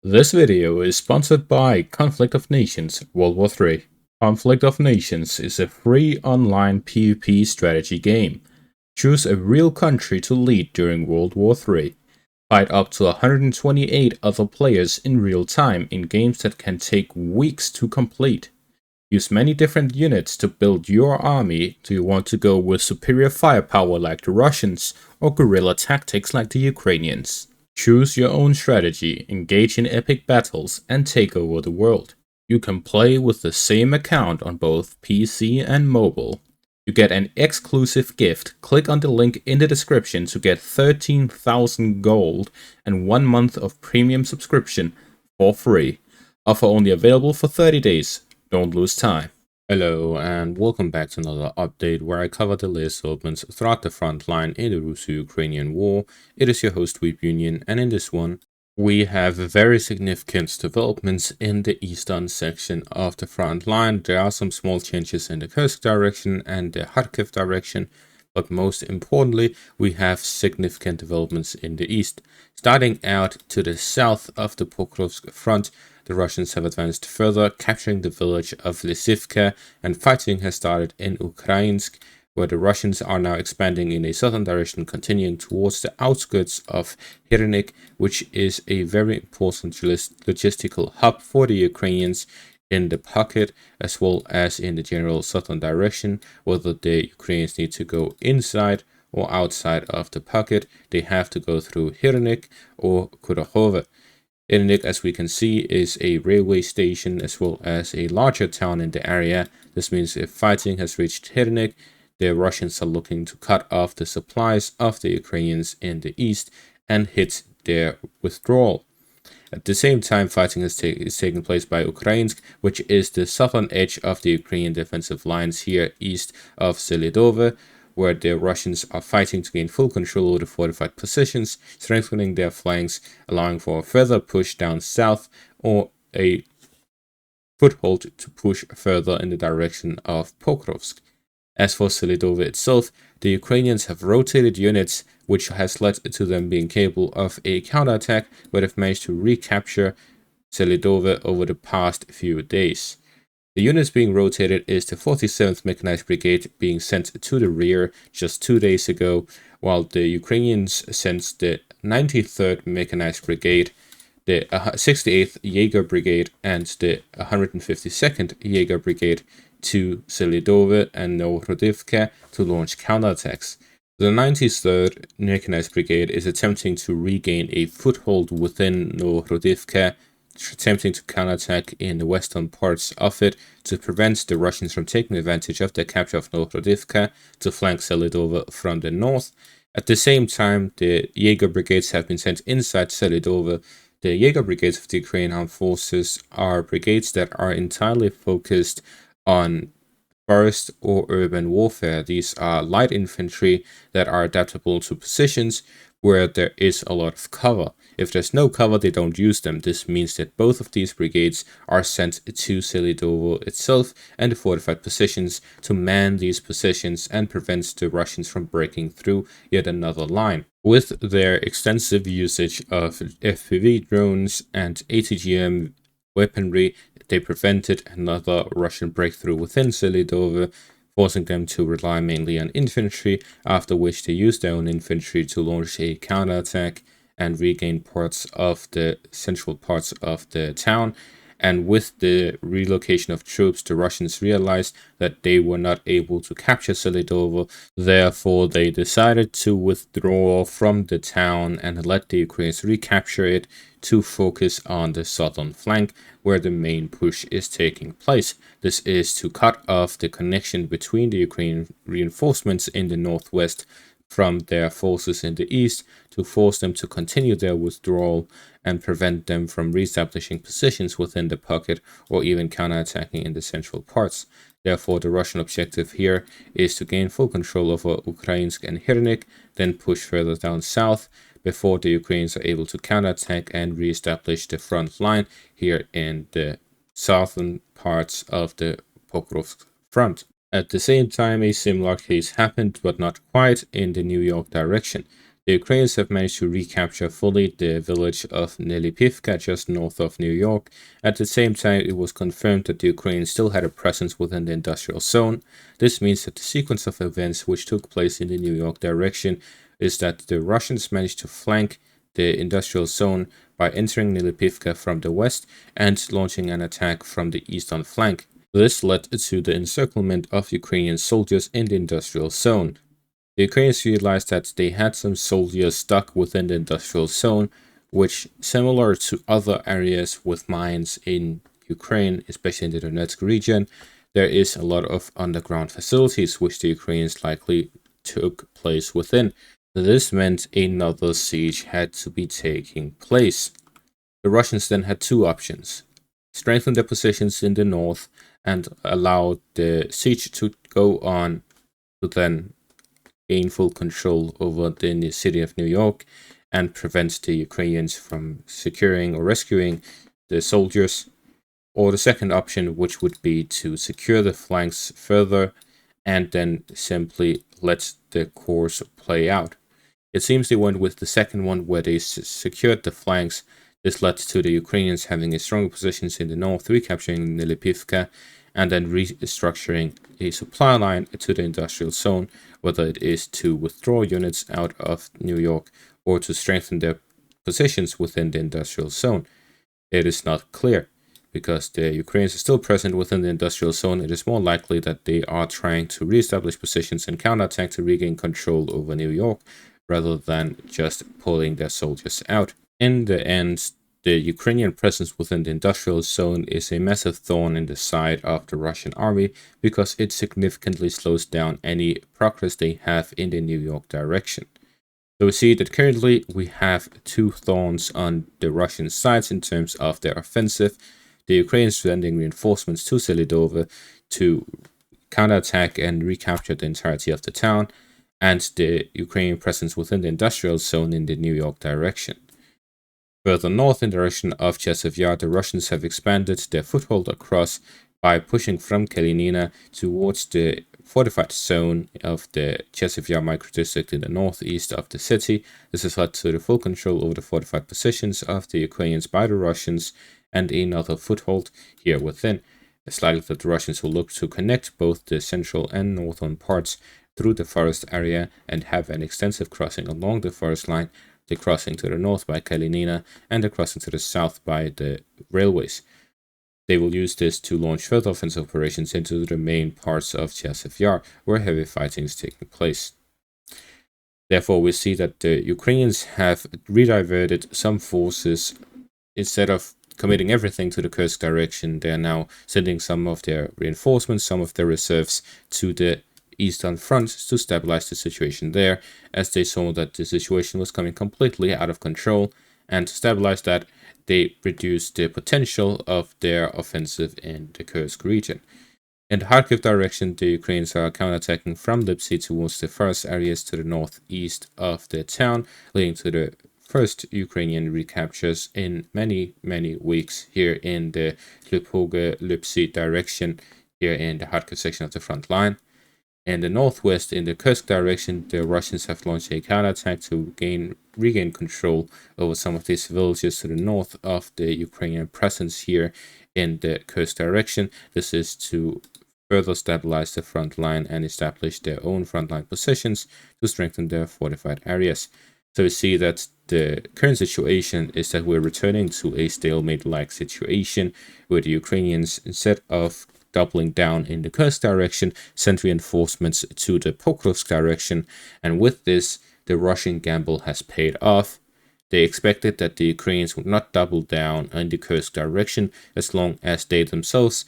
This video is sponsored by Conflict of Nations World War III. Conflict of Nations is a free online PvP strategy game. Choose a real country to lead during World War III. Fight up to 128 other players in real time in games that can take weeks to complete. Use many different units to build your army. Do you want to go with superior firepower like the Russians or guerrilla tactics like the Ukrainians? Choose your own strategy, engage in epic battles, and take over the world. You can play with the same account on both PC and mobile. You get an exclusive gift. Click on the link in the description to get 13,000 gold and 1 month of premium subscription for free. Offer only available for 30 days. Don't lose time. Hello and welcome back to another update where I cover the latest developments throughout the front line in the Russo-Ukrainian war. It is your host Weep Union, and in this one we have very significant developments in the eastern section of the front line. There are some small changes in the Kursk direction and the Kharkiv direction, but most importantly we have significant developments in the east. Starting out to the south of the Pokrovsk front, the Russians have advanced further, capturing the village of Lysivka, and fighting has started in Ukrainsk, where the Russians are now expanding in a southern direction, continuing towards the outskirts of Hyrnik, which is a very important logistical hub for the Ukrainians in the pocket, as well as in the general southern direction. Whether the Ukrainians need to go inside or outside of the pocket, they have to go through Hyrnik or Kurakhove. Hyrnik, as we can see, is a railway station as well as a larger town in the area. This means if fighting has reached Hyrnik, the Russians are looking to cut off the supplies of the Ukrainians in the east and hit their withdrawal. At the same time, fighting is taking place by Ukrainsk, which is the southern edge of the Ukrainian defensive lines here east of Selydove, where the Russians are fighting to gain full control over the fortified positions, strengthening their flanks, allowing for a further push down south or a foothold to push further in the direction of Pokrovsk. As for Selydove itself, the Ukrainians have rotated units, which has led to them being capable of a counterattack, but have managed to recapture Selydove over the past few days. The units being rotated is the 47th Mechanized Brigade, being sent to the rear just 2 days ago, while the Ukrainians sent the 93rd Mechanized Brigade, the 68th Jaeger Brigade, and the 152nd Jaeger Brigade to Selydove and Novorodivka to launch counterattacks. The 93rd Mechanized Brigade is attempting to regain a foothold within Novorodivka, attempting to counterattack in the western parts of it to prevent the Russians from taking advantage of the capture of Novorodivka to flank Selydove from the north. At the same time, the Jaeger Brigades have been sent inside Selydove. The Jaeger Brigades of the Ukrainian Armed Forces are brigades that are entirely focused on forest or urban warfare. These are light infantry that are adaptable to positions where there is a lot of cover. If there's no cover, they don't use them. This means that both of these brigades are sent to Selydove itself and the fortified positions to man these positions and prevent the Russians from breaking through yet another line. With their extensive usage of FPV drones and ATGM weaponry, they prevented another Russian breakthrough within Selydove, forcing them to rely mainly on infantry, after which they used their own infantry to launch a counterattack and regain parts of the central parts of the town. And with the relocation of troops, the Russians realized that they were not able to capture Selydove. Therefore, they decided to withdraw from the town and let the Ukrainians recapture it to focus on the southern flank, where the main push is taking place. This is to cut off the connection between the Ukrainian reinforcements in the northwest from their forces in the east, to force them to continue their withdrawal and prevent them from reestablishing positions within the pocket or even counterattacking in the central parts. Therefore, the Russian objective here is to gain full control over Ukrainsk and Hyrnik, then push further down south before the Ukrainians are able to counterattack and reestablish the front line here in the southern parts of the Pokrovsk front. At the same time, a similar case happened, but not quite, in the New York direction. The Ukrainians have managed to recapture fully the village of Nelipivka just north of New York. At the same time, it was confirmed that the Ukrainians still had a presence within the industrial zone. This means that the sequence of events which took place in the New York direction is that the Russians managed to flank the industrial zone by entering Nelipivka from the west and launching an attack from the eastern flank. This led to the encirclement of Ukrainian soldiers in the industrial zone. The Ukrainians realized that they had some soldiers stuck within the industrial zone, which, similar to other areas with mines in Ukraine, especially in the Donetsk region, there is a lot of underground facilities which the Ukrainians likely took place within. This meant another siege had to be taking place. The Russians then had two options: strengthen their positions in the north and allow the siege to go on to then gain full control over the city of New York and prevent the Ukrainians from securing or rescuing the soldiers. Or the second option, which would be to secure the flanks further and then simply let the course play out. It seems they went with the second one, where they secured the flanks. This led to the Ukrainians having a stronger positions in the north, recapturing Nelipivka, and then restructuring a supply line to the industrial zone, whether it is to withdraw units out of New York or to strengthen their positions within the industrial zone. It is not clear. Because the Ukrainians are still present within the industrial zone, it is more likely that they are trying to reestablish positions and counterattack to regain control over New York, rather than just pulling their soldiers out. In the end, the Ukrainian presence within the industrial zone is a massive thorn in the side of the Russian army, because it significantly slows down any progress they have in the New York direction. So we see that currently we have two thorns on the Russian sides in terms of their offensive. The Ukrainians sending reinforcements to Selydove to counterattack and recapture the entirety of the town, and the Ukrainian presence within the industrial zone in the New York direction. Further north in the direction of Chasiv Yar, the Russians have expanded their foothold across by pushing from Kalinina towards the fortified zone of the Chasiv Yar microdistrict in the northeast of the city. This has led to the full control over the fortified positions of the Ukrainians by the Russians and another foothold here within. It's likely that the Russians will look to connect both the central and northern parts through the forest area and have an extensive crossing along the forest line, the crossing to the north by Kalinina and the crossing to the south by the railways. They will use this to launch further offensive operations into the main parts of Chasiv Yar, where heavy fighting is taking place. Therefore, we see that the Ukrainians have rediverted some forces. Instead of committing everything to the Kursk direction, they are now sending some of their reinforcements, some of their reserves to the eastern front to stabilize the situation there, as they saw that the situation was coming completely out of control, and to stabilize that, they reduced the potential of their offensive in the Kursk region. In the Kharkiv direction, the Ukrainians are counterattacking from Lipsy towards the forest areas to the northeast of the town, leading to the first Ukrainian recaptures in many weeks here in the Lipsy direction, here in the Kharkiv section of the front line. In the northwest, in the Kursk direction, the Russians have launched a counterattack to regain control over some of these villages to the north of the Ukrainian presence here in the Kursk direction. This is to further stabilize the front line and establish their own frontline positions to strengthen their fortified areas. So we see that the current situation is that we're returning to a stalemate-like situation, where the Ukrainians, instead of doubling down in the Kursk direction, sent reinforcements to the Pokrovsk direction, and with this, the Russian gamble has paid off. They expected that the Ukrainians would not double down in the Kursk direction as long as they themselves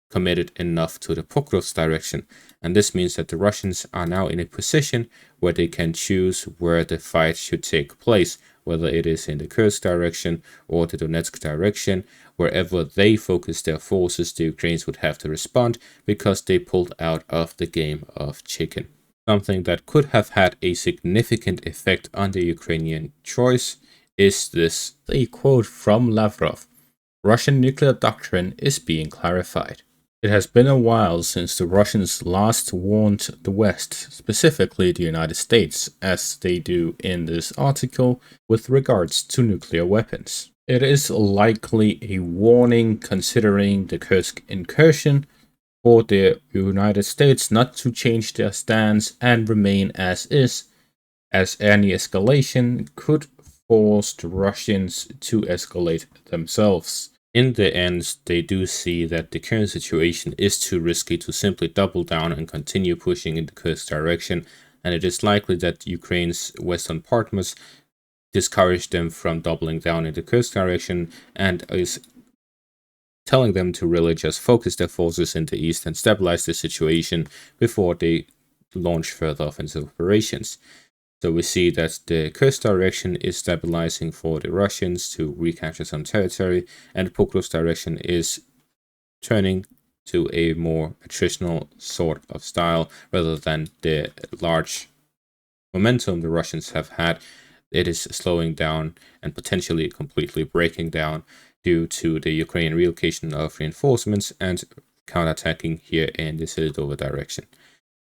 committed enough to the Pokrovsk direction, and this means that the Russians are now in a position where they can choose where the fight should take place, whether it is in the Kursk direction or the Donetsk direction. Wherever they focus their forces, the Ukrainians would have to respond, because they pulled out of the game of chicken. Something that could have had a significant effect on the Ukrainian choice is this. A quote from Lavrov: "Russian nuclear doctrine is being clarified." It has been a while since the Russians last warned the West, specifically the United States, as they do in this article, with regards to nuclear weapons. It is likely a warning considering the Kursk incursion for the United States not to change their stance and remain as is, as any escalation could force the Russians to escalate themselves. In the end, they do see that the current situation is too risky to simply double down and continue pushing in the Kursk direction, and it is likely that Ukraine's western partners discourage them from doubling down in the Kursk direction and is telling them to really just focus their forces in the east and stabilize the situation before they launch further offensive operations. So we see that the Kursk direction is stabilizing for the Russians to recapture some territory, and Pokrovsk direction is turning to a more attritional sort of style rather than the large momentum the Russians have had. It is slowing down and potentially completely breaking down due to the Ukrainian relocation of reinforcements and counterattacking here in the Selydove direction.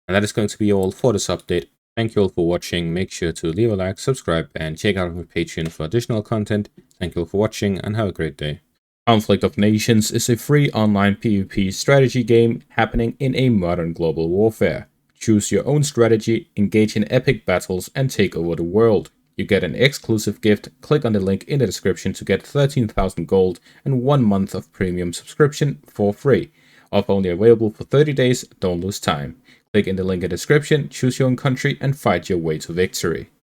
And that is going to be all for this update. Thank you all for watching. Make sure to leave a like, subscribe, and check out my Patreon for additional content. Thank you all for watching, and have a great day. Conflict of Nations is a free online PvP strategy game happening in a modern global warfare. Choose your own strategy, engage in epic battles, and take over the world. You get an exclusive gift. Click on the link in the description to get 13,000 gold and 1 month of premium subscription for free. Offer only available for 30 days. Don't lose time. Click in the link in the description, choose your own country, and fight your way to victory.